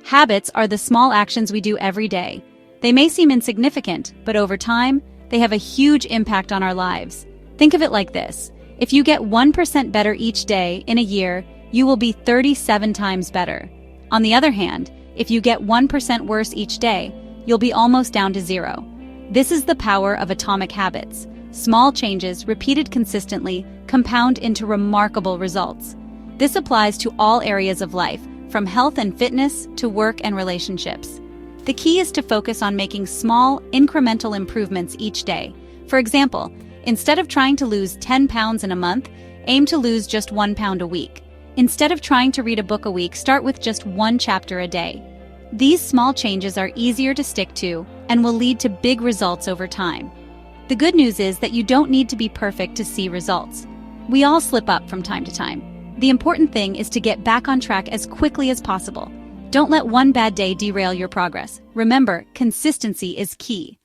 Habits are the small actions we do every day. They may seem insignificant, but over time, they have a huge impact on our lives. Think of it like this. If you get 1% better each day in a year, you will be 37 times better. On the other hand, if you get 1% worse each day, you'll be almost down to zero. This is the power of atomic habits. Small changes, repeated consistently, compound into remarkable results. This applies to all areas of life, from health and fitness to work and relationships. The key is to focus on making small, incremental improvements each day. For example, instead of trying to lose 10 pounds in a month, aim to lose just 1 pound a week. Instead of trying to read a book a week, start with just 1 chapter a day. These small changes are easier to stick to and will lead to big results over time. The good news is that you don't need to be perfect to see results. We all slip up from time to time. The important thing is to get back on track as quickly as possible. Don't let one bad day derail your progress. Remember, consistency is key.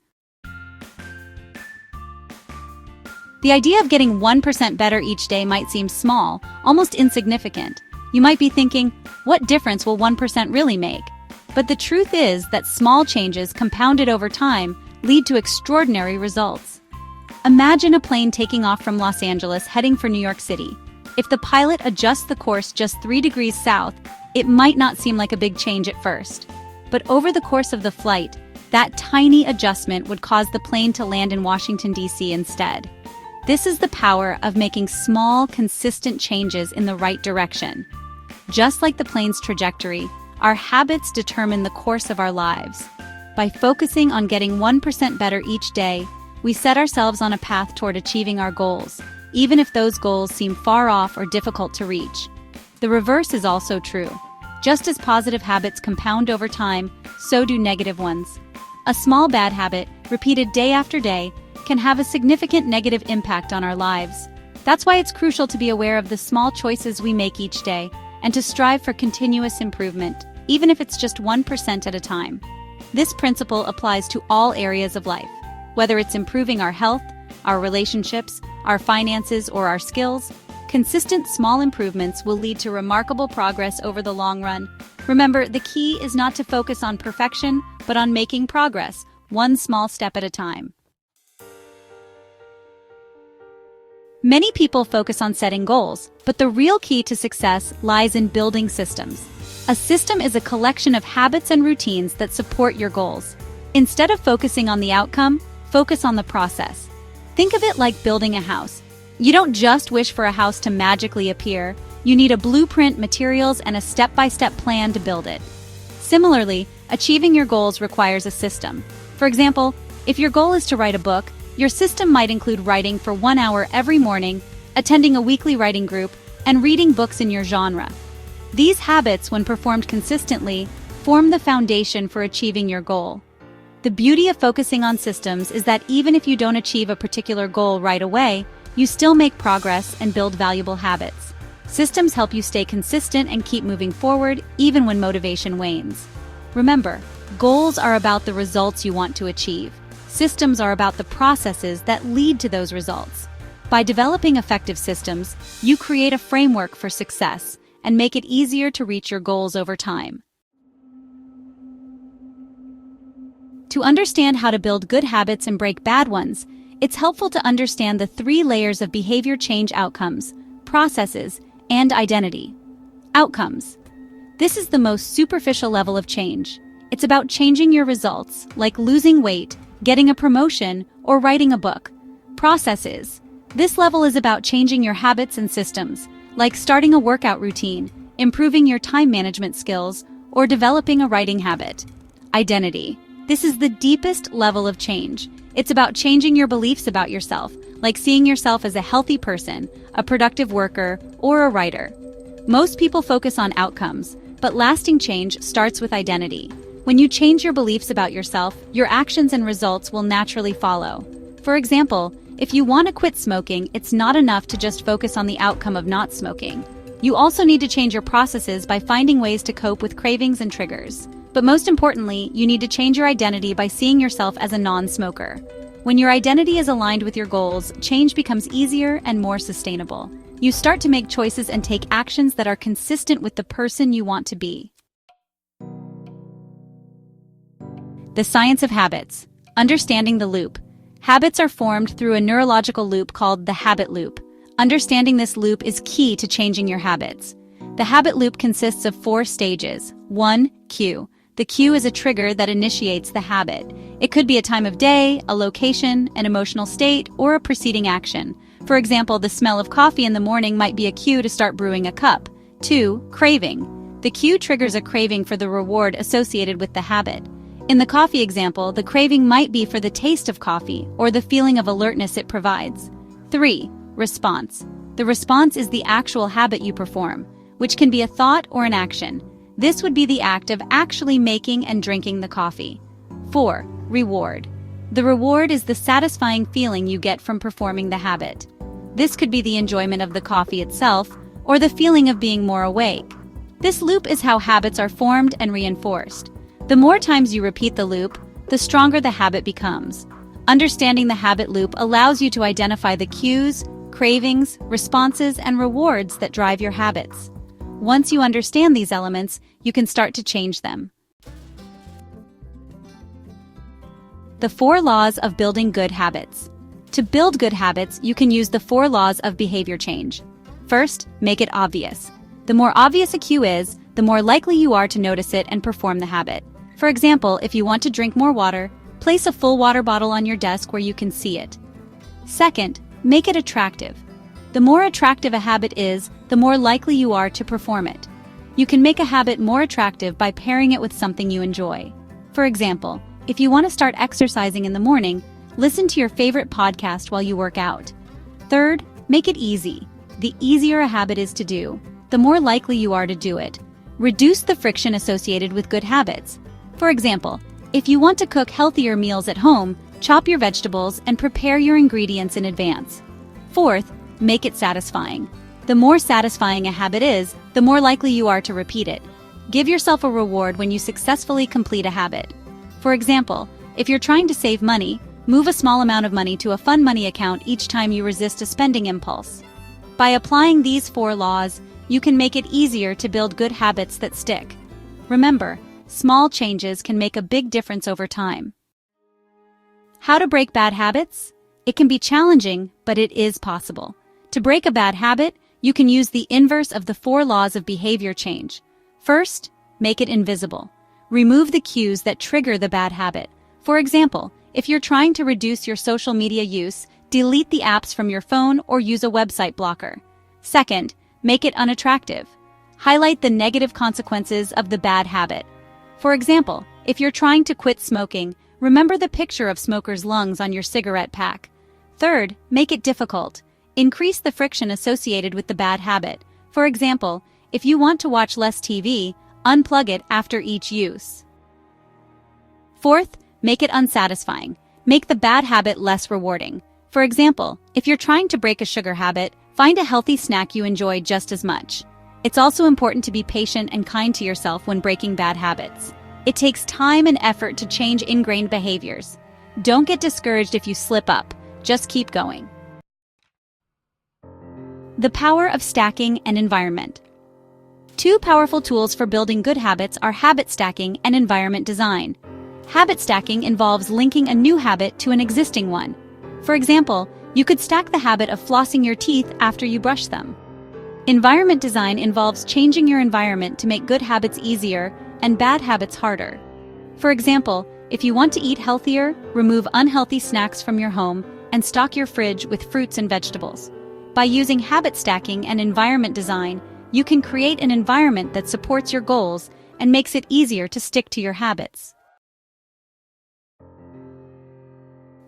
The idea of getting 1% better each day might seem small, almost insignificant. You might be thinking, what difference will 1% really make? But the truth is that small changes compounded over time lead to extraordinary results. Imagine a plane taking off from Los Angeles heading for New York City. If the pilot adjusts the course just 3 degrees south, it might not seem like a big change at first. But over the course of the flight, that tiny adjustment would cause the plane to land in Washington, D.C. instead. This is the power of making small, consistent changes in the right direction. Just like the plane's trajectory, our habits determine the course of our lives. By focusing on getting 1% better each day, we set ourselves on a path toward achieving our goals, even if those goals seem far off or difficult to reach. The reverse is also true. Just as positive habits compound over time, so do negative ones. A small bad habit, repeated day after day, can have a significant negative impact on our lives. That's why it's crucial to be aware of the small choices we make each day and to strive for continuous improvement, even if it's just 1% at a time. This principle applies to all areas of life. Whether it's improving our health, our relationships, our finances, or our skills, consistent small improvements will lead to remarkable progress over the long run. Remember, the key is not to focus on perfection, but on making progress, one small step at a time. Many people focus on setting goals, but the real key to success lies in building systems. A system is a collection of habits and routines that support your goals. Instead of focusing on the outcome, focus on the process. Think of it like building a house. You don't just wish for a house to magically appear. You need a blueprint, materials, and a step-by-step plan to build it. Similarly, achieving your goals requires a system. For example, if your goal is to write a book, your system might include writing for 1 hour every morning, attending a weekly writing group, and reading books in your genre. These habits, when performed consistently, form the foundation for achieving your goal. The beauty of focusing on systems is that even if you don't achieve a particular goal right away, you still make progress and build valuable habits. Systems help you stay consistent and keep moving forward even when motivation wanes. Remember, goals are about the results you want to achieve. Systems are about the processes that lead to those results. By developing effective systems, you create a framework for success and make it easier to reach your goals over time. To understand how to build good habits and break bad ones, it's helpful to understand the 3 layers of behavior change: outcomes, processes, and identity. Outcomes. This is the most superficial level of change. It's about changing your results, like losing weight, getting a promotion, or writing a book. Processes. This level is about changing your habits and systems, like starting a workout routine, improving your time management skills, or developing a writing habit. Identity. This is the deepest level of change. It's about changing your beliefs about yourself, like seeing yourself as a healthy person, a productive worker, or a writer. Most people focus on outcomes, but lasting change starts with identity. When you change your beliefs about yourself, your actions and results will naturally follow. For example, if you want to quit smoking, it's not enough to just focus on the outcome of not smoking. You also need to change your processes by finding ways to cope with cravings and triggers. But most importantly, you need to change your identity by seeing yourself as a non-smoker. When your identity is aligned with your goals, change becomes easier and more sustainable. You start to make choices and take actions that are consistent with the person you want to be. The science of habits. Understanding the loop. Habits are formed through a neurological loop called the habit loop. Understanding this loop is key to changing your habits. The habit loop consists of 4 stages. 1. Cue. The cue is a trigger that initiates the habit. It could be a time of day, a location, an emotional state, or a preceding action. For example, the smell of coffee in the morning might be a cue to start brewing a cup. 2. Craving. The cue triggers a craving for the reward associated with the habit. In the coffee example, the craving might be for the taste of coffee or the feeling of alertness it provides. 3. Response. The response is the actual habit you perform, which can be a thought or an action. This would be the act of actually making and drinking the coffee. 4. Reward. The reward is the satisfying feeling you get from performing the habit. This could be the enjoyment of the coffee itself or the feeling of being more awake. This loop is how habits are formed and reinforced. The more times you repeat the loop, the stronger the habit becomes. Understanding the habit loop allows you to identify the cues, cravings, responses, and rewards that drive your habits. Once you understand these elements, you can start to change them. The 4 laws of building good habits. To build good habits, you can use the 4 laws of behavior change. First, make it obvious. The more obvious a cue is, the more likely you are to notice it and perform the habit. For example, if you want to drink more water, place a full water bottle on your desk where you can see it. Second, make it attractive. The more attractive a habit is, the more likely you are to perform it. You can make a habit more attractive by pairing it with something you enjoy. For example, if you want to start exercising in the morning, listen to your favorite podcast while you work out. Third, make it easy. The easier a habit is to do, the more likely you are to do it. Reduce the friction associated with good habits. For example, if you want to cook healthier meals at home, chop your vegetables and prepare your ingredients in advance. Fourth, make it satisfying. The more satisfying a habit is, the more likely you are to repeat it. Give yourself a reward when you successfully complete a habit. For example, if you're trying to save money, move a small amount of money to a fun money account each time you resist a spending impulse. By applying these 4 laws, you can make it easier to build good habits that stick. Remember, small changes can make a big difference over time. How to break bad habits? It can be challenging, but it is possible. To break a bad habit, you can use the inverse of the 4 laws of behavior change. First, make it invisible. Remove the cues that trigger the bad habit. For example, if you're trying to reduce your social media use, delete the apps from your phone or use a website blocker. Second, make it unattractive. Highlight the negative consequences of the bad habit. For example, if you're trying to quit smoking, remember the picture of smokers' lungs on your cigarette pack. Third, make it difficult. Increase the friction associated with the bad habit. For example, if you want to watch less TV, unplug it after each use. Fourth, make it unsatisfying. Make the bad habit less rewarding. For example, if you're trying to break a sugar habit, find a healthy snack you enjoy just as much. It's also important to be patient and kind to yourself when breaking bad habits. It takes time and effort to change ingrained behaviors. Don't get discouraged if you slip up. Just keep going. The power of stacking and environment. 2 powerful tools for building good habits are habit stacking and environment design. Habit stacking involves linking a new habit to an existing one. For example, you could stack the habit of flossing your teeth after you brush them. Environment design involves changing your environment to make good habits easier and bad habits harder. For example, if you want to eat healthier, remove unhealthy snacks from your home and stock your fridge with fruits and vegetables. By using habit stacking and environment design, you can create an environment that supports your goals and makes it easier to stick to your habits.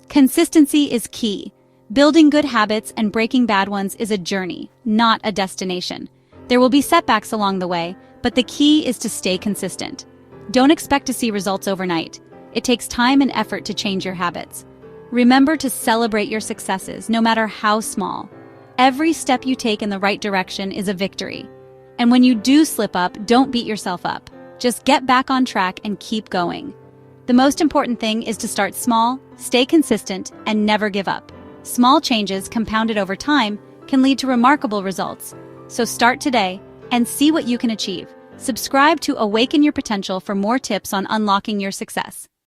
Consistency is key. Building good habits and breaking bad ones is a journey, not a destination. There will be setbacks along the way, but the key is to stay consistent. Don't expect to see results overnight. It takes time and effort to change your habits. Remember to celebrate your successes, no matter how small. Every step you take in the right direction is a victory. And when you do slip up, don't beat yourself up. Just get back on track and keep going. The most important thing is to start small, stay consistent, and never give up. Small changes compounded over time can lead to remarkable results. So start today and see what you can achieve. Subscribe to Awaken Your Potential for more tips on unlocking your success.